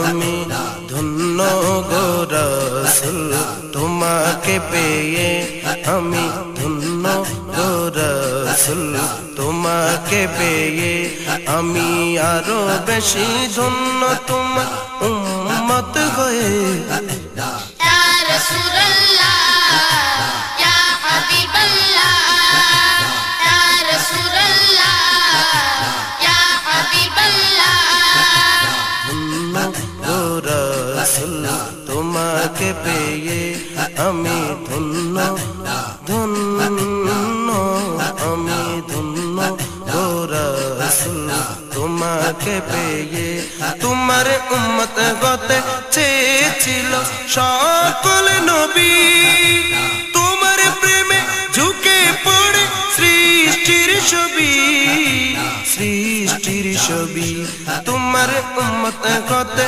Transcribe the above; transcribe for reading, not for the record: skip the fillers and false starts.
আমি ধন্য গো রাসূল তোমাকে পেয়ে আমি ধন্য গো রাসূল তোমাকে পেয়ে আমি আরো বেশি ধন্য তোমার উম্মত হয়ে ইয়া রাসূলুল্লাহ ইয়া হাবিবাল্লাহ ইয়া রাসূলুল্লাহ ইয়া হাবিবাল্লাহ ধন্য গো রাসূল তোমাকে পেয়ে আমি ধন্য ধন্য আমি ধন্য গো রাসূল তোমাকে পেয়ে তোমার উম্মত হতে চেয়েছিল সকল নবী তোমার প্রেমে ঝুঁকে পড়ে সৃষ্টির ছবি তোমার উম্মত হতে